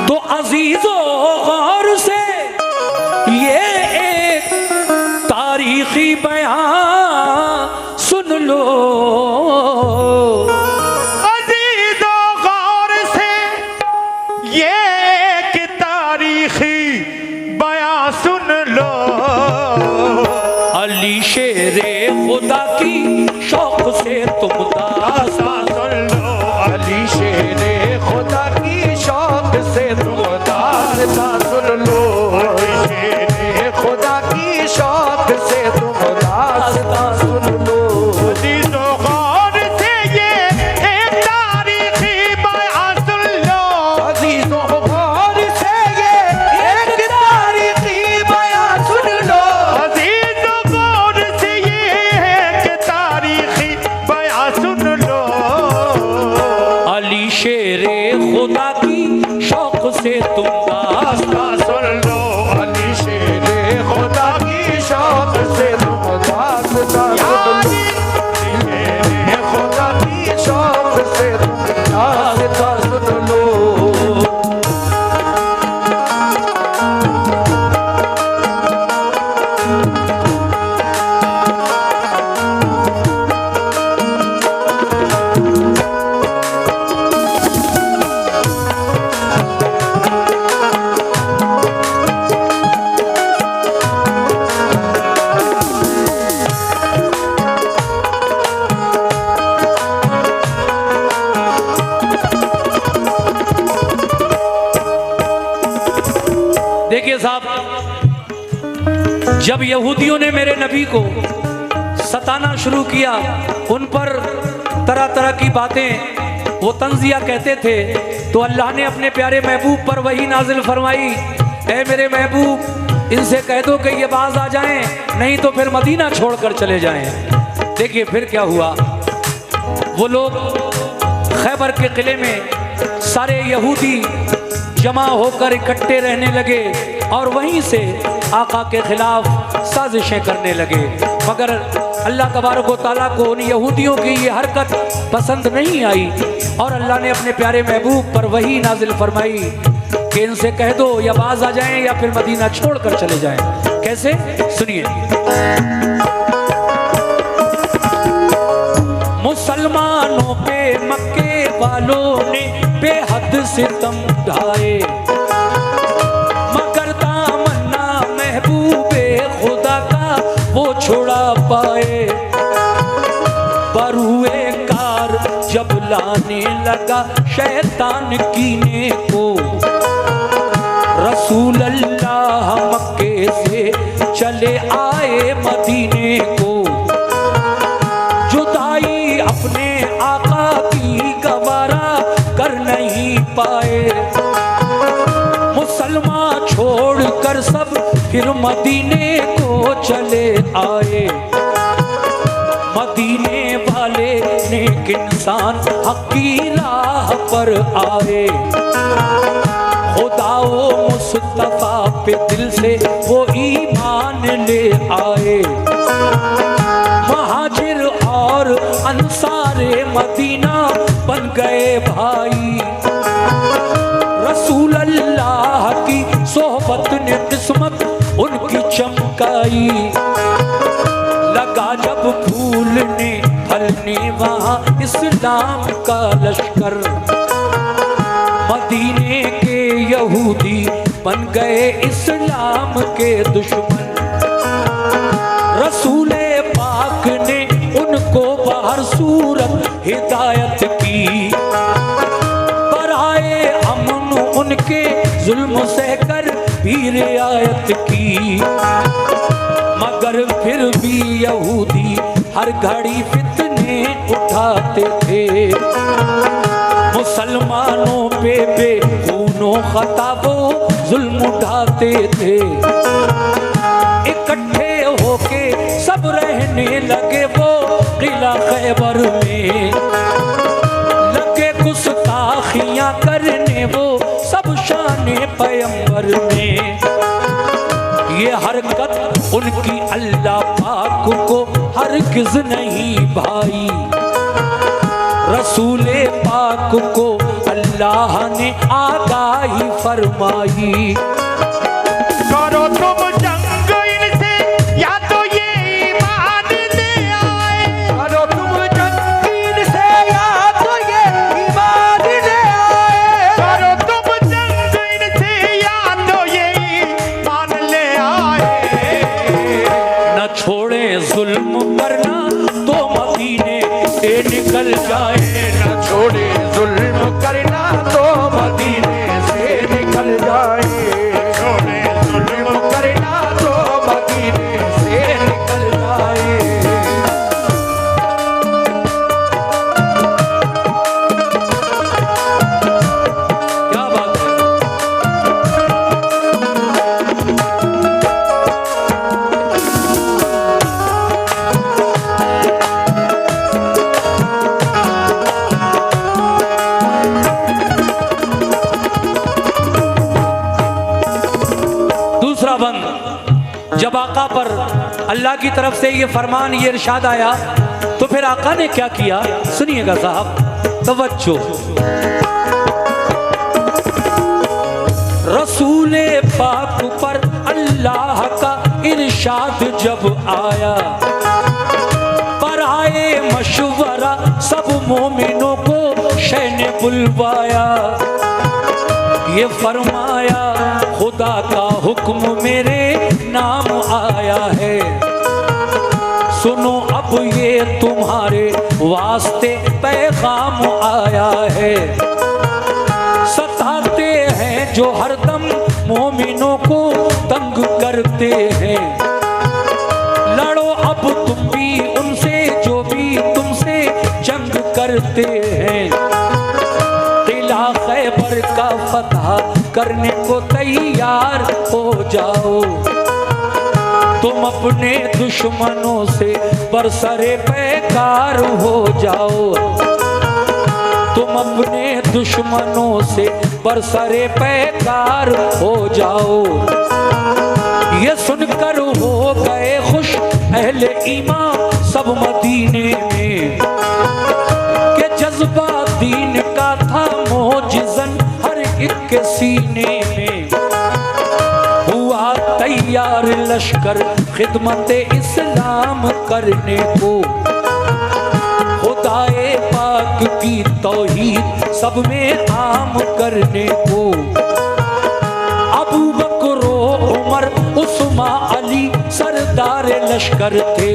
तो अजीजों गौर से ये एक तारीखी बयान सुन लो। अजीजों गौर से ये एक तारीखी बयान सुन लो। अली शेरे खुदा की शौक से तुम दास्तां सुन लो। अली शेरे खुदा की शौक से तुम दास्तां सुन लो। शेरे खुदा की शौक से तुम दास्तां सुन लो। अजीजों गौर से ये एक तारीखी बयान सुन लो। अजीजों गौर से ये एक तारीखी बयान सुन लो। अजीजों गौर से ये एक तारीखी बयान सुन लो। अली शेरे खुदा की शौक से तुम दास्तां सुन लो। अली शेरे खुदा की शौक से तुम दास्तां सुन लो। शेरे खुदा की शौक से तुम दास्तां सुन लो। देखिए साहब, जब यहूदियों ने मेरे नबी को सताना शुरू किया, उन पर तरह तरह की बातें वो तंजिया कहते थे, तो अल्लाह ने अपने प्यारे महबूब पर वही नाजिल फरमाई, ऐ मेरे महबूब इनसे कह दो कि ये बाज आ जाएं, नहीं तो फिर मदीना छोड़कर चले जाएं। देखिए फिर क्या हुआ, वो लोग खैबर के किले में सारे यहूदी जमा होकर इकट्ठे रहने लगे और वहीं से आका के खिलाफ साजिशें करने लगे। मगर अल्लाह तबारक व तआला को उन यहूदियों की ये हरकत पसंद नहीं आई और अल्लाह ने अपने प्यारे महबूब पर वही नाजिल फरमाई कि इनसे कह दो या बाज आ जाएं या फिर मदीना छोड़कर चले जाएं। कैसे, सुनिए। मुसलमानों पे मक्के वालों ने बेहद सितम ढाए, मगर तमन्ना महबूबे खुदा का वो छुड़ा पाए। बरुए कार जब लाने लगा शैतान कीने को, रसूल अल्लाह मक्के से चले आए मदीने को। जुदाई अपने आका की गवारा कर नहीं पाए, मुसलमान छोड़कर सब फिर मदीने को चले आए। मदीने वाले नेक इंसान हक की राह पर आए, खुदा वो मुस्तफा पे दिल से वो ईमान ले आए। महाजिर और अंसारे मदीना बन गए भाई, रसूल अल्लाह की सोहबत ने किस्मत उनकी चमकाई। लगा जब फूलने फलने वहाँ इस्लाम का लश्कर, मदीने के यहूदी बन गए इस्लाम के दुश्मन। रसूले पाक ने उनको बाहर सूरत हिदायत की, पर आए अमन उनके जुल्म सहकर भी रियायत की। मगर फिर भी यहूदी हर घड़ी फितने उठाते थे, मुसलमानों पे बेखूनो खता वो जुल्म उठाते थे। इकट्ठे होके सब रहने लगे वो किला खैबर में, लगे गुस्ताखियां करने वो सब शाने पैगंबर में। ये हरकत उनकी अल्लाह पाक को हरगिज़ नहीं भाई, रसूले पाक को अल्लाह ने आगाही फरमाई। करो तुम जंग इनसे या तो ये ईमान ले आए। करो तुम जंग इनसे या तो ये ईमान ले आए। करो तुम जंग इनसे या तो ये ईमान ले आए। न छोड़े जुल्म करना तो मदीने से निकल जाए। न छोड़े जुल्म करना तो मदीने से निकल जाए। छोड़े जुल्म करना तो मदीने से निकल जाए। क्या बात है। दूसरा बंद, जब आका पर अल्लाह की तरफ से ये फरमान, ये इरशाद आया तो फिर आका ने क्या किया, सुनिएगा साहब, तवज्जो। रसूले पाक पर अल्लाह का इरशाद जब आया, पर आए मशवरा सब मोमिनों को शह ने बुलवाया। ये फरमाया खुदा का हुक्म मेरे नाम आया है, सुनो अब ये तुम्हारे वास्ते पैगाम आया है। सताते हैं जो हरदम मोमिनों को तंग करते हैं, लड़ो अब तुम भी उनसे जो भी तुमसे जंग करते हैं। किला खैबर का फतह करने को तैयार हो जाओ, तुम अपने दुश्मनों से बरसरे पैकार हो जाओ। तुम अपने दुश्मनों से बरसरे पैकार हो जाओ। ये सुनकर हो गए खुश अहले ईमान सब मदीने में, के जज्बा दीन का था मोजिज़न हर एक के सीने में। हुआ तैयार लश्कर खिदमत इस्लाम करने को, खुदाए पाक की तौहीद सब में आम करने को। अबू बकर उमर उस्मा अली सरदार लश्कर थे,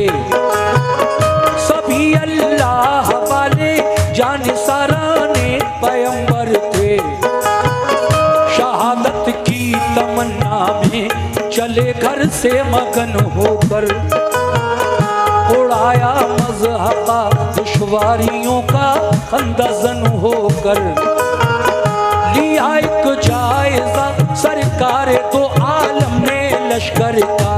सभी अल्लाह वाले जानिसाराने पैगंबर थे। शहादत की तमन्ना में चले घर से मगन होकर, उड़ाया मज़हबा दुश्वारियों का अंदाज़न होकर। लिया एक जायजा सरकार तो आलम ने लश्कर का,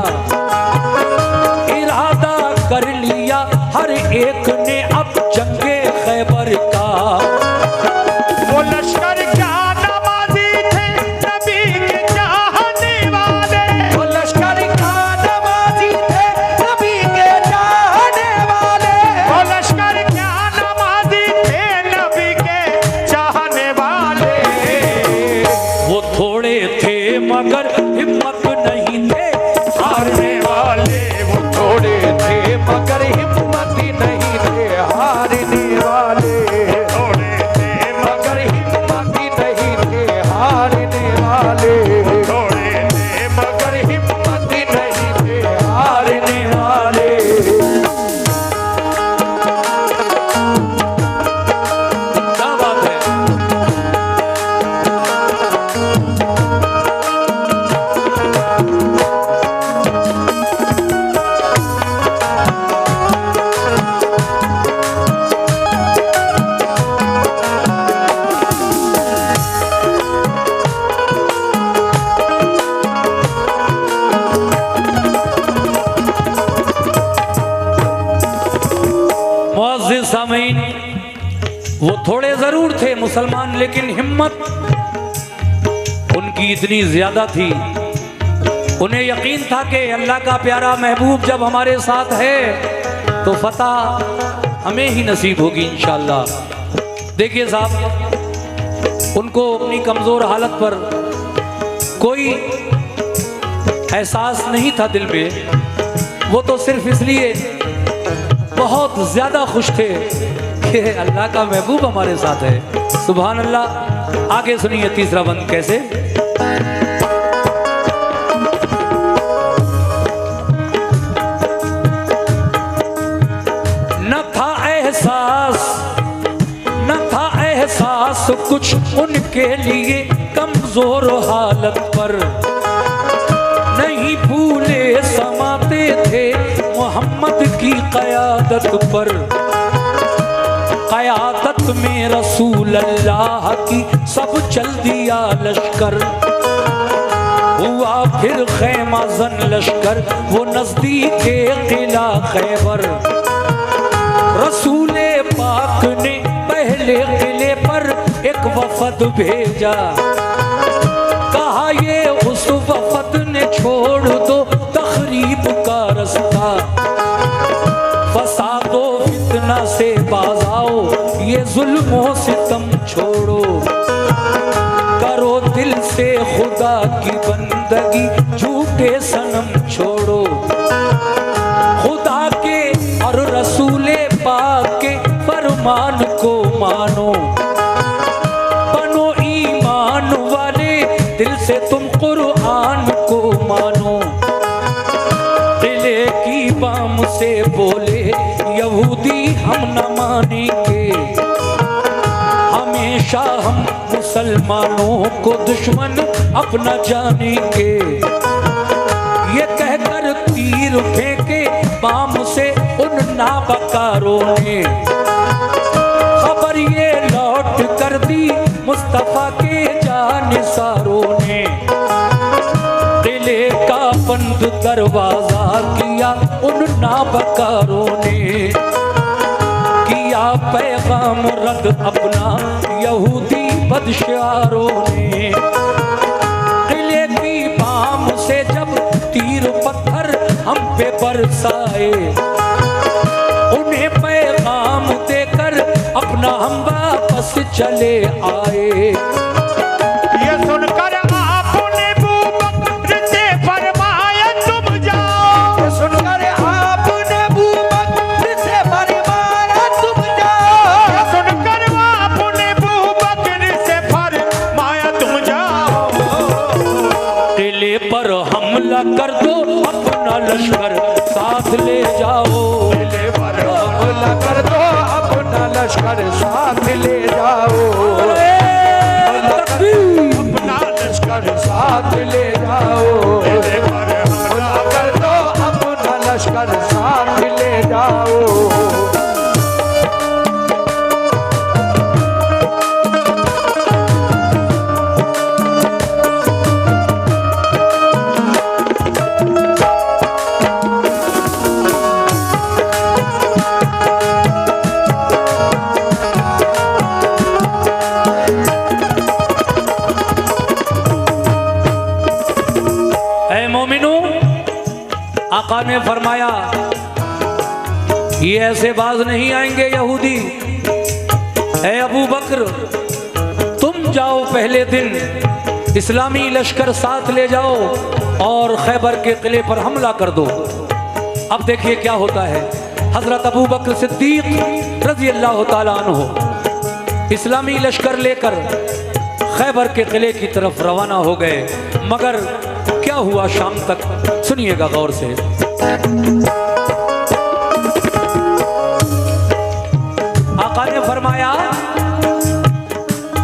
इरादा कर लिया हर एक ने अब जंगे खैबर का। वो लश्कर क्या नमाज़ी थे नबी के चाहने वाले। वो लश्कर का नमाज़ी थे नबी के चाहने वाले। वो लश्कर क्या नमाज़ी थे नबी के चाहने वाले। वो थोड़े थे मगर हिम्मत नहीं थे हारने वाले। वो थोड़े थे मगर हिम्मत नहीं थे हारने वाले। थोड़े थे मगर हिम्मत नहीं थे हारने वाले। थोड़े थे मगर हिम्मत नहीं थे हारने वाले। क्या बात है। मुअज़्ज़िज़ सामीन, वो थोड़े जरूर थे मुसलमान, लेकिन हिम्मत उनकी इतनी ज्यादा थी। उन्हें यकीन था कि अल्लाह का प्यारा महबूब जब हमारे साथ है तो फतह हमें ही नसीब होगी इंशाअल्लाह। देखिए साहब, उनको अपनी कमज़ोर हालत पर कोई एहसास नहीं था दिल में, वो तो सिर्फ इसलिए बहुत ज्यादा खुश थे कि अल्लाह का महबूब हमारे साथ है। सुभान अल्लाह। आगे सुनिए तीसरा बंद कैसे। न था एहसास कुछ उनके लिए कमजोर हालत पर, नहीं भूले समाते थे मोहम्मद की क़यादत पर। क़यादत में रसूल अल्लाह की सब चल दिया लश्कर, हुआ फिर खैमा जन लश्कर वो नजदीक किला खैबर। रसूले पाक ने पहले किले पर एक वफद भेजा, कहा ये उस वफद ने छोड़ दो तखरीब का रास्ता। फसादो फितना से बाज आओ, ये जुल्मों सितम छोड़ो, करो दिल से खुदा की बंदगी, झूठे सनम छोड़ो। खुदा के और रसूले पाक के फरमान को मानो, बनो ईमान वाले दिल से तुम कुरान को मानो। किले की बाम से बोले यहूदी हम न मानेंगे, हमेशा हम मुसलमानों को दुश्मन अपना जानेंगे। ये कहकर तीर फेंके बाम से उन नाबकारों ने, खबर ये लौट कर दी मुस्तफा के जानिसारों ने। किले का बंद दरवाजा किया उन नाबकारों ने, किया पैगाम रद्द अपना यहूदी बदशारों ने। किले की बाम से जब तीर पत्थर हम पे बरसाए, उन्हें पैगाम देकर अपना हम वापस चले आए। ये सुनकर आपने अबू बकर से फरमाया तुम जाओ, ये सुनकर आपने अबू बकर से फरमाया तुम जाओ, ये सुनकर आपने अबू बकर से फरमाया तुम जाओ। किले पर हमला कर दो अपना लश्कर साथ ले जाओ, किले पर हमला कर दो अपना लश्कर साथ ले जाओ, अपना लश्कर साथ ले जाओ। किले पर हमला कर दो अपना लश्कर साथ ले जाओ। आका ने फरमाया ये ऐसे बाज नहीं आएंगे यहूदी। ऐ अबू बकर तुम जाओ, पहले दिन इस्लामी लश्कर साथ ले जाओ और खैबर के किले पर हमला कर दो। अब देखिए क्या होता है। हजरत अबू बकर सिद्दीक रजी अल्लाह ताला अन्हु इस्लामी लश्कर लेकर खैबर के किले की तरफ रवाना हो गए। मगर क्या हुआ शाम तक, सुनिएगा गौर से। आका ने फरमाया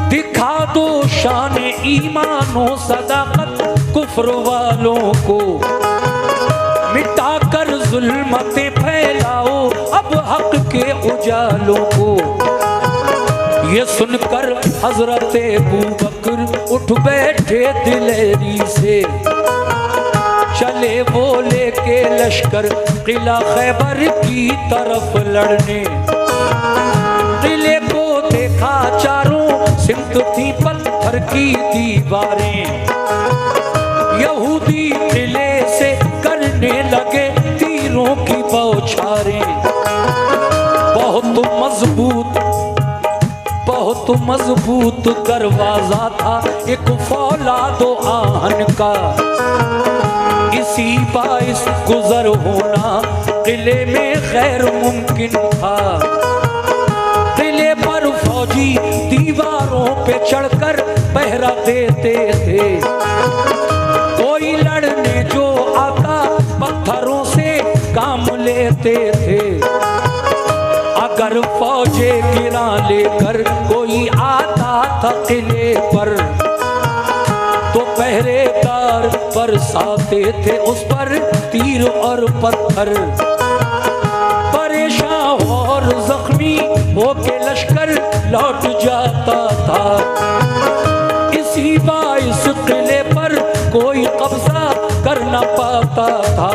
दिखा दो शान ईमानो सदाकत कुफ्र वालों को, मिटाकर जुल्मतें फैलाओ अब हक के उजालों को। ये सुनकर हजरत अबू बकर उठ बैठे दिलेरी से, चले बोले के लश्कर किला खैबर की तरफ लड़ने। किले को देखा चारों सिमत थी पत्थर की दीवारें, यहूदी किले से करने लगे तीरों की बौछारें। बहुत मजबूत बहुत बहुत मजबूत दरवाजा था एक फौलादो आहन का, इसी बाइस गुजर होना किले में गैर मुमकिन था। किले पर फौजी दीवारों पे चढ़कर पहरा देते थे, कोई लड़ने जो आता पत्थरों से काम लेते थे। अगर फौजे गिरा लेकर कोई आता था किले पर, तो पहरेदार बरसाते थे उस पर तीर और पत्थर। परेशान और जख्मी होके लश्कर लौट जाता था, इसी बाइस किले पर कोई कब्जा कर न पाता था।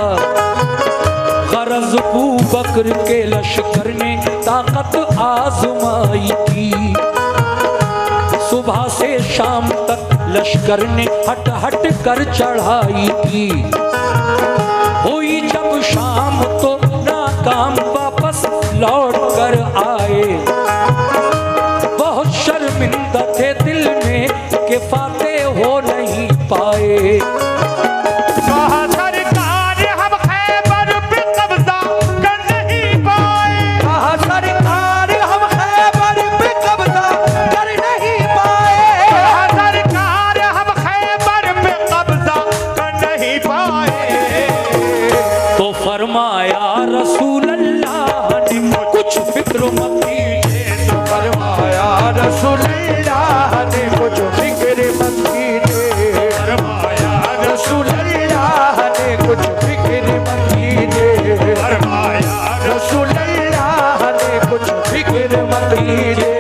गरज अबू बकर के लश्कर ने ताकत आजमाई की, सुबह से शाम तक लश्कर ने हट हट कर चढ़ाई की। हुई जब शाम तो नाकाम वापस लौट कर आए, बहुत शर्मिंदा थे दिल में कि फातेह हो नहीं पाए। कहा सरकार हम खैबर पे कब्जा कर नहीं पाए, कहा सरकार हम खैबर पे कब्जा कर नहीं पाए, कहा सरकार हम खैबर पे कब्जा कर नहीं पाए। तो फरमाया रसूल अल्लाह ने कुछ फिक्र मत कीजिए, फरमाया रसूलुल्लाह ने कुछ फिक्र मत कीजिए, फरमाया रसूलुल्लाह ने कुछ फिक्र मत कीजिए, फरमाया रसूलुल्लाह ने कुछ फिक्र मत कीजिए।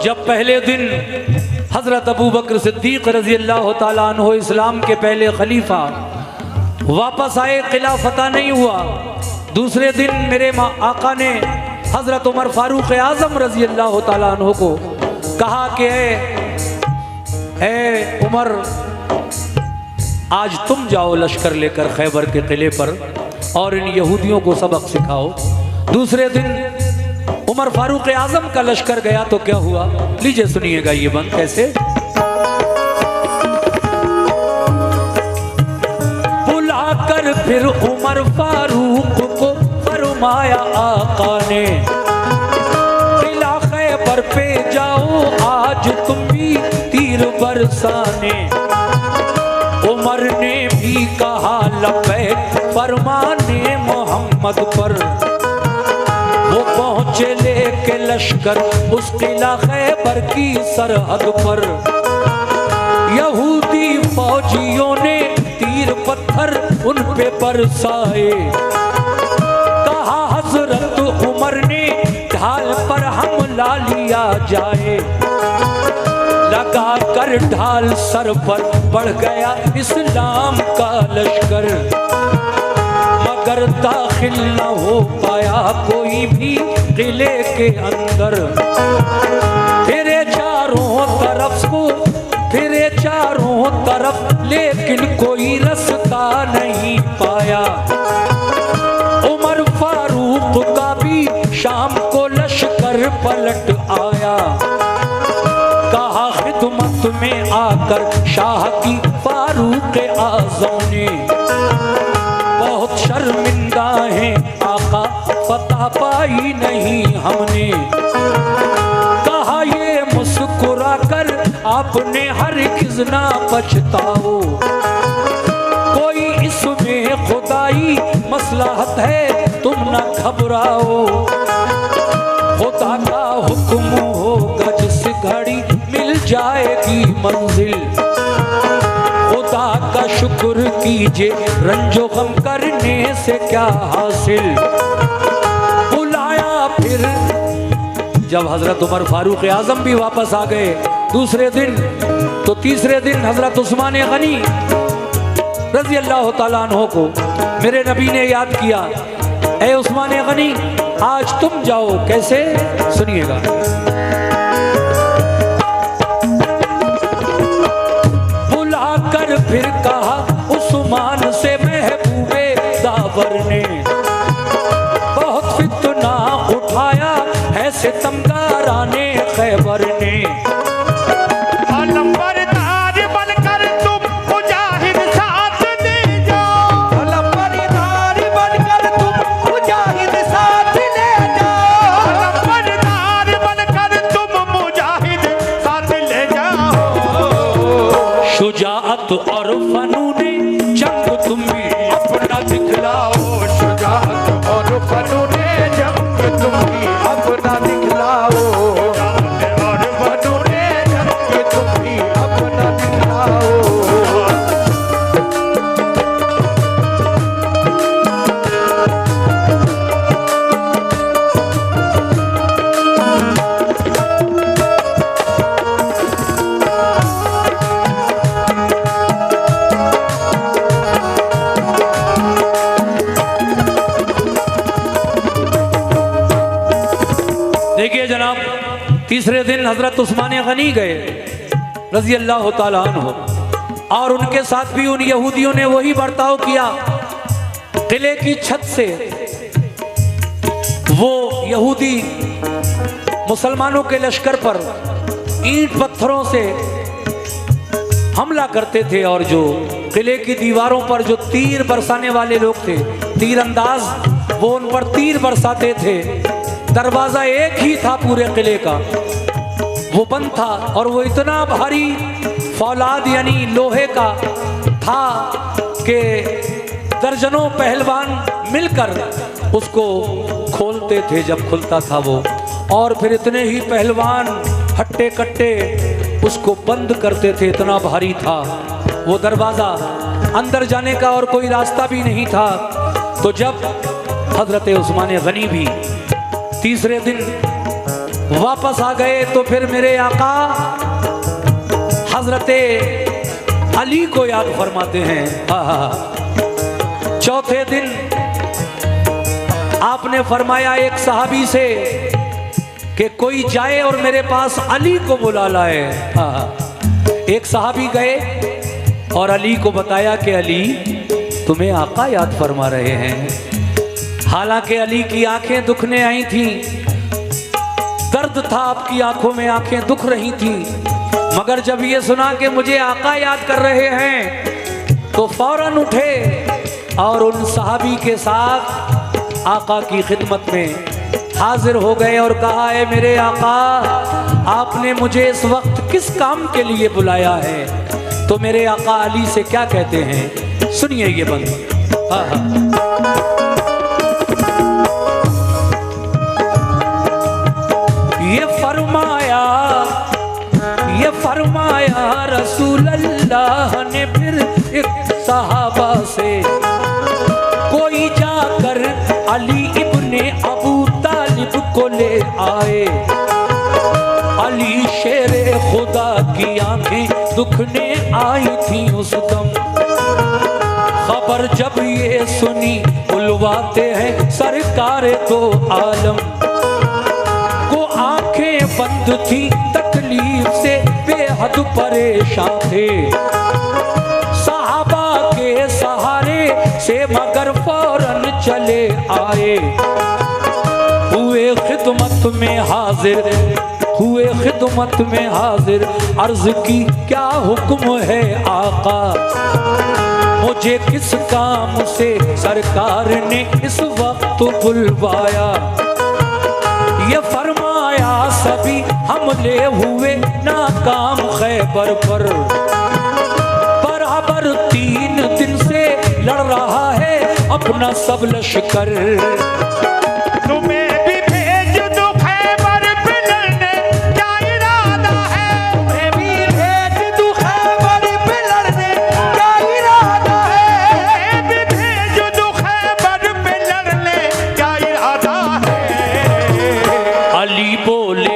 जब पहले दिन हजरत अबू बकर सिद्दीक रजी अल्लाह ताला अन्हु इस्लाम के पहले खलीफा वापस आए, किला फतह नहीं हुआ। दूसरे दिन मेरे आका ने हजरत उमर फारूक आजम रजी अल्लाह ताला अन्हु को कहा कि ए उमर, आज तुम जाओ लश्कर लेकर खैबर के किले पर और इन यहूदियों को सबक सिखाओ। दूसरे दिन उमर फारूक आजम का लश्कर गया तो क्या हुआ, लीजिए सुनिएगा ये बंद कैसे। बुलाकर फिर उमर फारूक को फरमाया आका ने, किला खैबर पे जाओ आज तुम भी तीर बरसाने। उमर ने भी कहा लबैक फरमाने मोहम्मद पर। वो पहुंचे लेके लश्कर उस किला खैबर की सरहद पर। यहूदी फौजियों ने तीर पत्थर उन पे बरसाए। कहा हजरत उमर ने ढाल पर हमला लिया जाए। लगा कर ढाल सर पर बढ़ गया इस्लाम का लश्कर, मगर दाखिल न हो पाया कोई भी किले के अंदर। फिरे चारों तरफ को, फिरे चारों तरफ लेकिन कोई रास्ता नहीं पाया। उमर फारूक का भी शाम को लश्कर पलट आया। कहा खिदमत में आकर शाह की फारूक आजम ने, बहुत शर्मिंदा है आका फतह पाई नहीं हमने। कहा ये मुस्कुरा कर आपने हरगिज़ ना पछताओ, कोई इसमें खुदाई मसलहत है तुम ना घबराओ। खुदा का हुक्म होगा जिस घड़ी मिल जाएगी मंजिल, खुदा का शुक्र कीजिए रंजो गम करने से क्या हासिल। बुलाया फिर जब हजरत उमर फारूक आजम भी वापस आ गए दूसरे दिन, तो तीसरे दिन हजरत उस्मान गनी रजी अल्लाह तआला अन्हो को मेरे नबी ने याद किया, ए उस्मान गनी आज तुम जाओ। कैसे, सुनिएगा। बुलाकर फिर कहा उस्मान से महबूबे दावर ने, बहुत फितना उठाया है सितमगाराने खैबर ने। अलंबरदार बनकर तुम मुजाहिद साथ दे जाओ, अलंबरदार बनकर तुम मुजाहिद साथ ले जाओ, अलंबरदार बनकर तुम मुजाहिद साथ ले जाओ। शुजाअत और फनूने जंग तुम भी अपना दिखलाओ, शुजाअत और फनूने जंग तुम भी अपना दिखलाओ, और फनूने जंग तुम भी अपना दिखलाओ। देखिए जनाब, तीसरे दिन हजरत उस्मान गनी गए रजी अल्लाह तआला अन्हो, और उनके साथ भी उन यहूदियों ने वही बर्ताव किया। किले की छत से वो यहूदी मुसलमानों के लश्कर पर ईंट पत्थरों से हमला करते थे, और जो किले की दीवारों पर जो तीर बरसाने वाले लोग थे, तीरंदाज, वो उन पर तीर बरसाते थे। दरवाजा एक ही था पूरे किले का, वो बंद था, और वो इतना भारी फौलाद यानी लोहे का था कि दर्जनों पहलवान मिलकर उसको खोलते थे जब खुलता था वो, और फिर इतने ही पहलवान हट्टे कट्टे उसको बंद करते थे, इतना भारी था वो दरवाजा, अंदर जाने का और कोई रास्ता भी नहीं था। तो जब हजरत उस्मान गनी भी तीसरे दिन वापस आ गए, तो फिर मेरे आका हजरत अली को याद फरमाते हैं। चौथे दिन आपने फरमाया एक सहाबी से कि कोई जाए और मेरे पास अली को बुला लाए। एक सहाबी गए और अली को बताया कि अली तुम्हें आका याद फरमा रहे हैं। हालांकि अली की आंखें दुखने आई थीं, दर्द था आपकी आंखों में, आंखें दुख रही थीं, मगर जब ये सुना कि मुझे आका याद कर रहे हैं तो फौरन उठे और उन सहाबी के साथ आका की खिदमत में हाजिर हो गए और कहा, है मेरे आका आपने मुझे इस वक्त किस काम के लिए बुलाया है? तो मेरे आका अली से क्या कहते हैं, सुनिए ये बंद। ये फरमाया रसूल अल्लाह ने फिर एक सहाबा से, कोई जाकर अली इब्ने अबू तालिब को ले आए। अली शेरे खुदा की आंखें दुखने आई थी उस दम, खबर जब ये सुनी बुलवाते हैं सरकार तो आलम को, आंखें बंद थी तकलीफ से बेहद परेशान थे, सहाबा के सहारे से मगर फौरन चले आए। हुए खिदमत में हाजिर, अर्ज की क्या हुक्म है आका, मुझे किस काम से सरकार ने इस वक्त बुलवाया? ये फरमाया सभी हमले हुए नाकाम खैबर पर, बराबर 3 दिन से लड़ रहा है अपना सब लश्कर। तुम्हें भी भेज दूं खैबर पे लड़ने, क्या इरादा है? तुम्हें भी भेज दूं खैबर पे लड़ने, क्या इरादा है? तुम्हें भी भेज दूं खैबर पे लड़ने, क्या इरादा है? अली बोले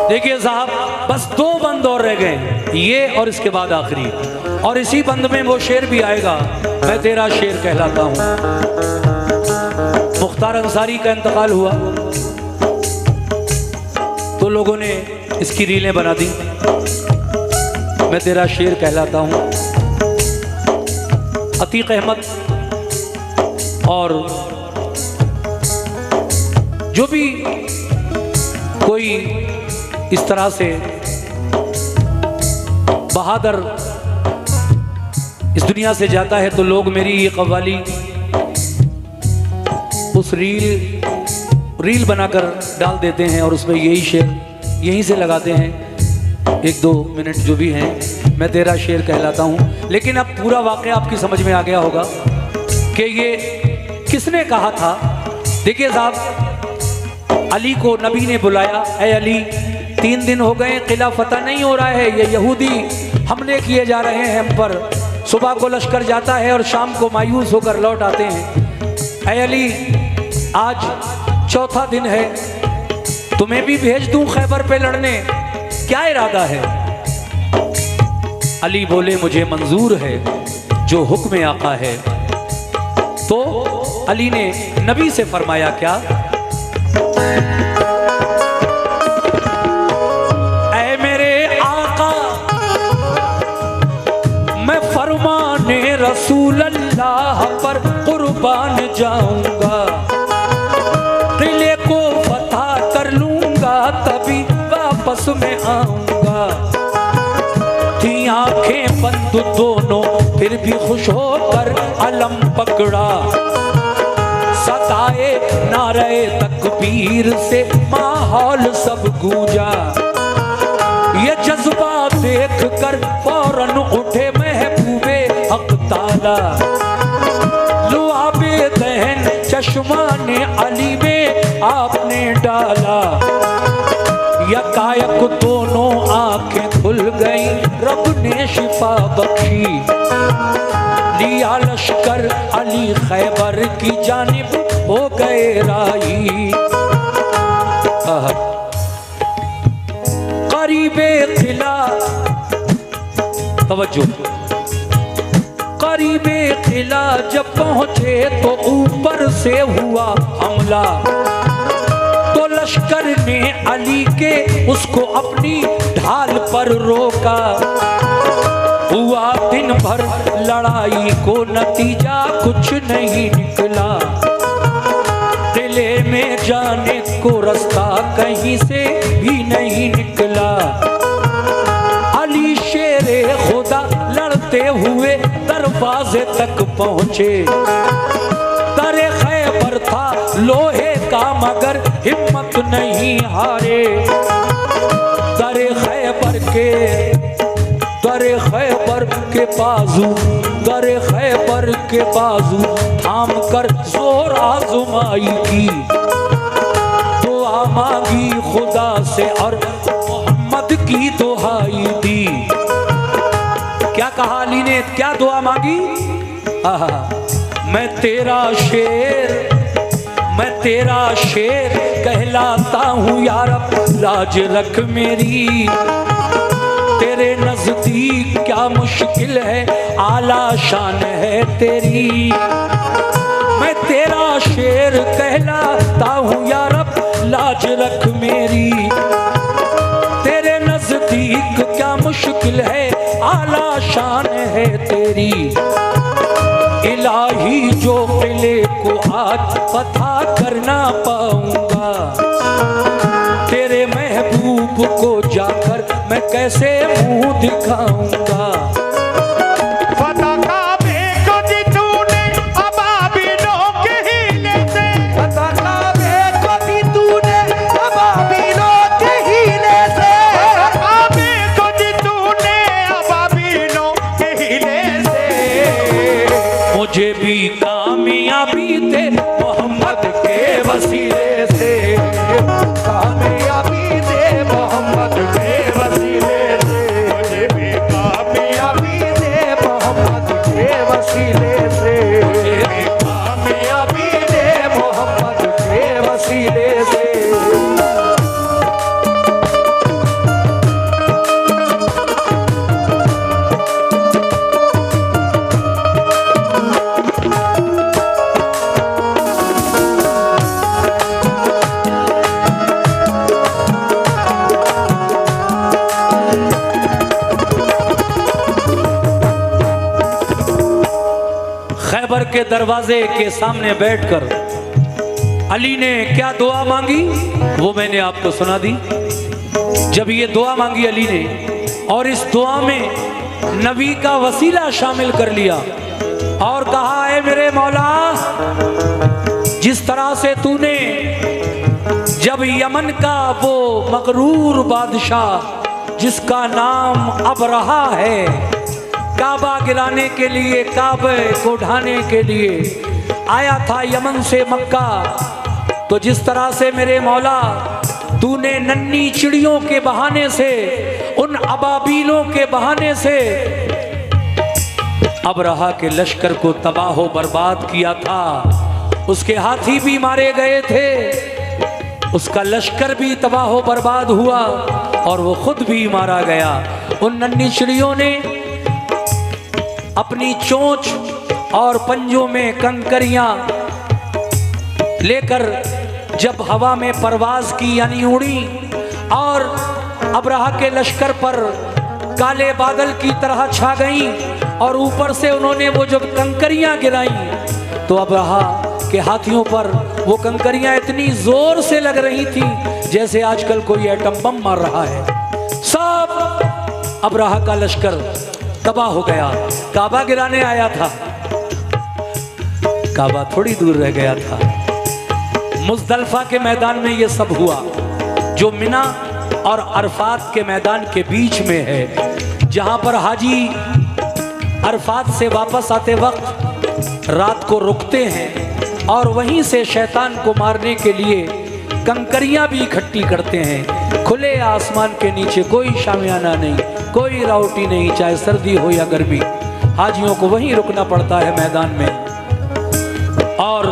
देखिए साहब, बस 2 बंद और रह गए, ये और इसके बाद आखिरी। और इसी बंद में वो शेर भी आएगा, मैं तेरा शेर कहलाता हूं। मुख्तार अंसारी का इंतकाल हुआ तो लोगों ने इसकी रीलें बना दी, मैं तेरा शेर कहलाता हूं। अतीक अहमद और जो भी कोई इस तरह से बहादुर इस दुनिया से जाता है तो लोग मेरी ये कव्वाली उस रील बनाकर डाल देते हैं और उसमें यही शेर यहीं से लगाते हैं, 1-2 मिनट जो भी हैं, मैं तेरा शेर कहलाता हूँ। लेकिन अब पूरा वाक़या आपकी समझ में आ गया होगा कि ये किसने कहा था। देखिए साहब, अली को नबी ने बुलाया, ऐ अली 3 दिन हो गए किला फतह नहीं हो रहा है, ये यहूदी हमले किए जा रहे हैं हम पर। सुबह को लश्कर जाता है और शाम को मायूस होकर लौट आते हैं। ऐ अली आज 4था दिन है, तुम्हें भी भेज दूं खैबर पे लड़ने, क्या इरादा है। अली बोले मुझे मंजूर है जो हुक्म आका है। तो अली ने नबी से फरमाया क्या, रसूल अल्लाह पर कुर्बान जाऊंगा, किले को फतह कर लूंगा तभी वापस में आऊंगा। थी आंखें बंद दोनों फिर भी खुश होकर अलम पकड़ा, सताए नारे तकबीर से माहौल सब गूंजा। ये जज्बा देख कर फौरन उठे महबूबे हक ताला, लुआबे दहन चश्मा ने अली में आपने डाला। यकायक दोनों आंखें खुल गई, रब ने शिफा बख्शी। लिया लश्कर अली खैबर की जानिब हो गए राही। करीबे किला, तवज्जो, करीबे किला जब पहुंचे तो ऊपर से हुआ हमला। तो लश्कर ने अली के उसको अपनी ढाल पर रोका। हुआ दिन भर लड़ाई को नतीजा कुछ नहीं निकला। किले में जाने को रास्ता कहीं से भी नहीं निकला। अली शेरे खुदा लड़ते हुए दरवाजे तक पहुंचे। दरे खैबर था लोहे का मगर हिम्मत नहीं हारे। दरे खैबर के बाजू थाम कर जोर आजमाई की। दुआ मांगी खुदा से और मोहम्मद की दुहाई दी। क्या कहा अली ने, क्या दुआ मांगी, मैं तेरा शेर कहलाता हूँ यार, लाज रख मेरी। तेरे नजदीक क्या मुश्किल है, आला शान है तेरी। मैं तेरा शेर कहलाता हूँ या रब, लाज रख मेरी। तेरे नजदीक क्या मुश्किल है, आला शान है तेरी। इलाही जो किले को आज फतह करना पाऊंगा, तेरे महबूब को जाकर मैं कैसे मुंह दिखाऊंगा। फतह काबे को दी तूने अबाबिलों के हीले से। फतह काबे को दी तूने अबाबिलों के के वसीले से, मुझे भी कामयाबी दे मोहम्मद के वसीले से, कामयाबी दे मोहम्मद के वसीले से। खैबर के दरवाजे के सामने बैठकर अली ने क्या दुआ मांगी वो मैंने आपको सुना दी। जब ये दुआ मांगी अली ने और इस दुआ में नबी का वसीला शामिल कर लिया और कहा, है मेरे मौला, जिस तरह से तूने जब यमन का वो मगरूर बादशाह जिसका नाम अबरहा है काबा गिराने के लिए, काबे को ढाने के लिए आया था यमन से मक्का, तो जिस तरह से मेरे मौला तूने नन्ही चिड़ियों के बहाने से, उन अबाबीलों के बहाने से अबरहा के लश्कर को तबाह बर्बाद किया था, उसके हाथी भी मारे गए थे, उसका लश्कर भी तबाह बर्बाद हुआ और वो खुद भी मारा गया। उन नन्ही चिड़ियों ने अपनी चोंच और पंजों में कंकरियां लेकर जब हवा में परवाज की यानी उड़ी और अबरहा के लश्कर पर काले बादल की तरह छा गई और ऊपर से उन्होंने वो जब कंकरियां गिराई तो अबरहा के हाथियों पर वो कंकरियां इतनी जोर से लग रही थी जैसे आजकल कोई एटम बम मार रहा है। सब अबरहा का लश्कर तबाह हो गया। काबा गिराने आया था, काबा थोड़ी दूर रह गया था। मुज़दलिफा के मैदान में ये सब हुआ जो मिना और अरफात के मैदान के बीच में है, जहां पर हाजी अरफात से वापस आते वक्त रात को रुकते हैं और वहीं से शैतान को मारने के लिए कंकरियां भी इकट्ठी करते हैं। खुले आसमान के नीचे, कोई शामियाना नहीं, कोई राउटी नहीं, चाहे सर्दी हो या गर्मी, हाजियों को वहीं रुकना पड़ता है मैदान में और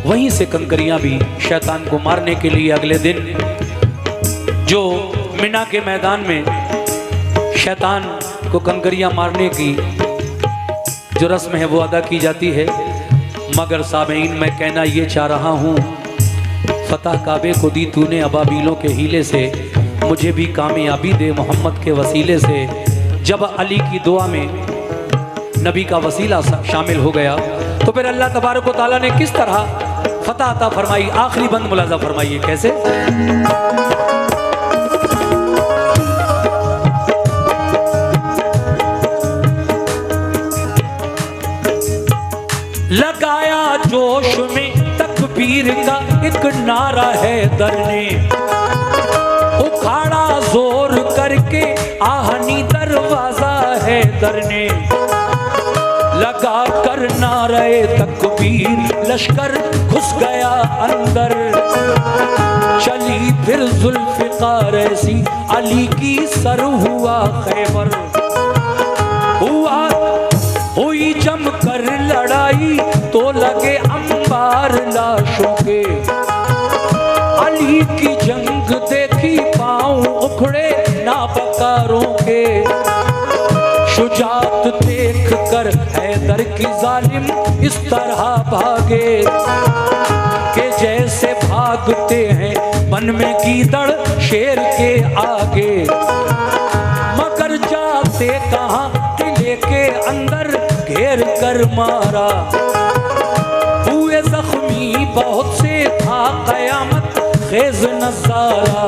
वहीं से कंकरियां भी शैतान को मारने के लिए अगले दिन जो मिना के मैदान में शैतान को कंकरियां मारने की जो रस्म है वो अदा की जाती है। मगर सामीन मैं कहना ये चाह रहा हूँ, फतह काबे को दी तूने अबाबीलों के हीले से, मुझे भी कामयाबी दे मोहम्मद के वसीले से। जब अली की दुआ में नबी का वसीला शामिल हो गया तो फिर अल्लाह तबारक व तआला ने किस तरह फतह अता फरमाई। आखिरी बंद मुलाजा फरमाइए कैसे। लगाया जोश में तकबीर का एक नारा है दर ने, उखाड़ा जोर करके आहनी दरवाजा है दर ने, लगा कर नारे तकबीर लश्कर घुस गया अंदर, चली फिर जुल्फ़िकार ऐसी अली की सर हुआ खैबर, हुआ हुई जमकर लड़ाई तो लगे अंबार लाशों के, अली की जंग देखी पांव उखड़े नापकारों के, शुजात देख कर हैदर की जालिम इस तरह भागे कि जैसे भागते हैं वन में गीदड़ शेर के आगे, मगर जाते कहाँ किले के अंदर घेर कर मारा, हुए जख्मी बहुत से था कयामत खेज नजारा,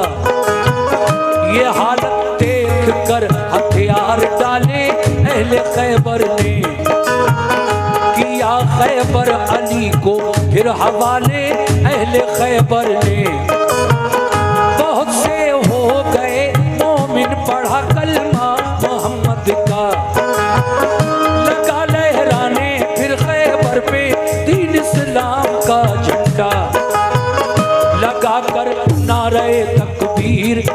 ये हालत देख कर हथियार डाले अहले खैबर ने, किया खैबर अली को फिर हवाले अहले खैबर ने, बहुत से हो गए मोमिन पढ़ा कलमा मोहम्मद का, लगा लहराने फिर खैबर पे दीन इस्लाम का झंडा, लगा कर नारे तकबीर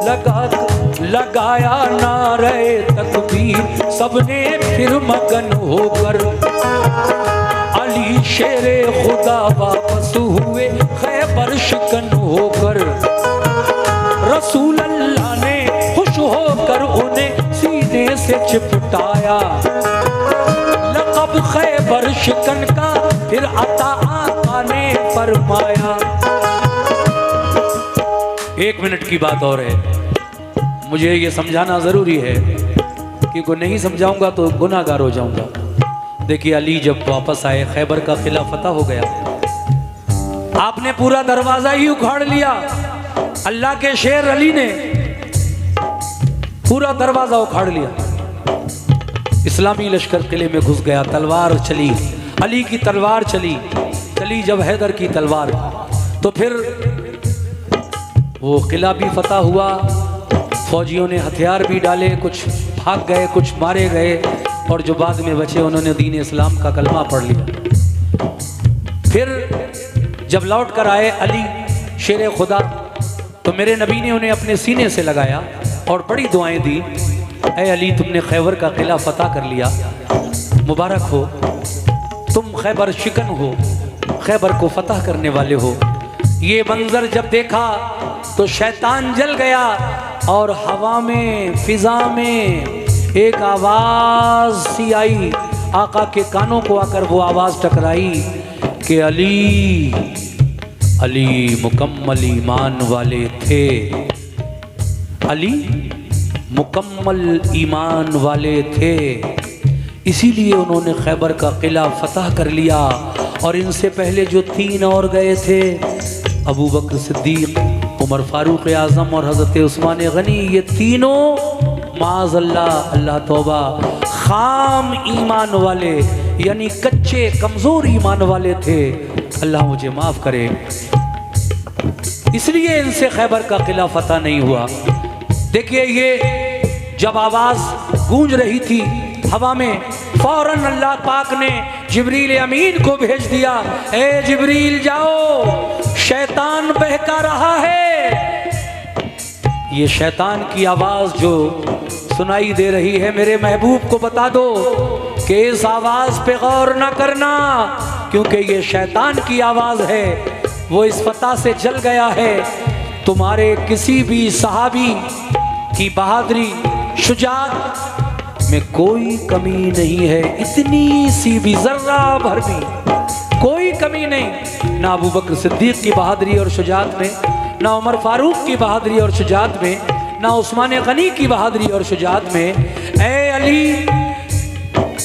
लगाया नारे तकबीर सबने फिर मगन होकर। अली शेरे खुदा वापस हुए खैबर शिकन होकर। रसूल अल्लाह ने खुश होकर उन्हें सीने से चिपटाया। लक़ब खैबर शिकन का फिर अता आका ने फरमाया। 1 मिनट की बात और है, मुझे ये समझाना जरूरी है क्योंकि नहीं समझाऊंगा तो गुनाहगार हो जाऊंगा। देखिए, अली जब वापस आए, खैबर का किला फतह हो गया, आपने पूरा दरवाजा ही उखाड़ लिया। अल्लाह के शेर अली ने पूरा दरवाजा उखाड़ लिया। इस्लामी लश्कर किले में घुस गया, तलवार चली, अली की तलवार चली जब हैदर की तलवार, तो फिर वो किला भी फतह हुआ। फौजियों ने हथियार भी डाले, कुछ भाग गए, कुछ मारे गए, और जो बाद में बचे उन्होंने दीन इस्लाम का कलमा पढ़ लिया। फिर जब लौट कर आए अली शेर खुदा, तो मेरे नबी ने उन्हें अपने सीने से लगाया और बड़ी दुआएं दी। ऐ अली, तुमने खैबर का किला फतह कर लिया, मुबारक हो, तुम खैबर शिकन हो, खैबर को फतह करने वाले हो। ये मंजर जब देखा तो शैतान जल गया और हवा में, फिजा में एक आवाज सी आई, आका के कानों को आकर वो आवाज टकराई कि अली मुकम्मल ईमान वाले थे। अली मुकम्मल ईमान वाले थे, इसीलिए उन्होंने खैबर का किला फतह कर लिया। और इनसे पहले जो 3 और गए थे, अबू बकर सिद्दीक, उमर फारूक आज़म और हज़रत उस्मान गनी, ये तीनों माज़ अल्लाह तौबा खाम ईमान वाले, यानी कच्चे कमज़ोर ईमान वाले थे। अल्लाह मुझे माफ़ करे, इसलिए इनसे खैबर का किला फतह नहीं हुआ। देखिए, ये जब आवाज़ गूंज रही थी हवा में, फौरन अल्लाह पाक ने जिब्रील अमीन को भेज दिया। ए जिब्रील, जाओ, शैतान बहका रहा है। ये शैतान की आवाज जो सुनाई दे रही है, मेरे महबूब को बता दो कि इस आवाज पे गौर न करना, क्योंकि ये शैतान की आवाज है। वो इस फतह से जल गया है। तुम्हारे किसी भी सहाबी की बहादुरी, शुजाअत में कोई कमी नहीं है, इतनी सी भी, जर्रा भर भी कोई कमी नहीं। ना अबू बकर सिद्दीक की बहादुरी और शुजाअत में, ना उमर फारूक की बहादुरी और शुजाअत में, ना उस्मान गनी की बहादुरी और शुजाअत में। ऐ अली,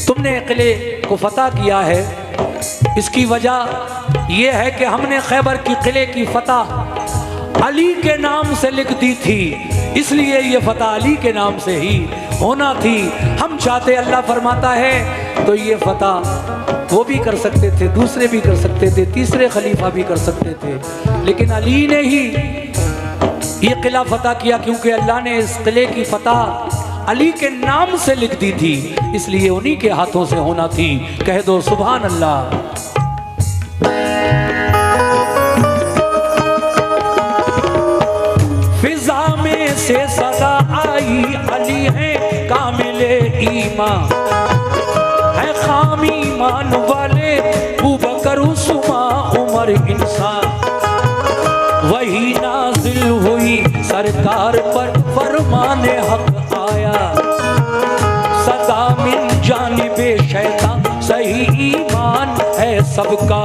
तुमने किले को फतह किया है, इसकी वजह यह है कि हमने खैबर की किले की फतह अली के नाम से लिख दी थी, इसलिए ये फतह अली के नाम से ही होना थी। हम चाहते, अल्लाह फरमाता है, तो ये फतह वो भी कर सकते थे, दूसरे भी कर सकते थे, तीसरे खलीफा भी कर सकते थे, लेकिन अली ने ही ये किला फतह किया, क्योंकि अल्लाह ने इस किले की फतह अली के नाम से लिख दी थी, इसलिए उन्हीं के हाथों से होना थी। कह दो सुभान अल्लाह। फिजा में से सदा आई, अली है कामिले ईमान, है खाम ईमान वाले अबू बकर उस्मान उमर इंसान। वही नाजिल हुई सरकार पर फरमाने हक आया, सदा मिन जानिबे शैतान, सही ईमान है सबका।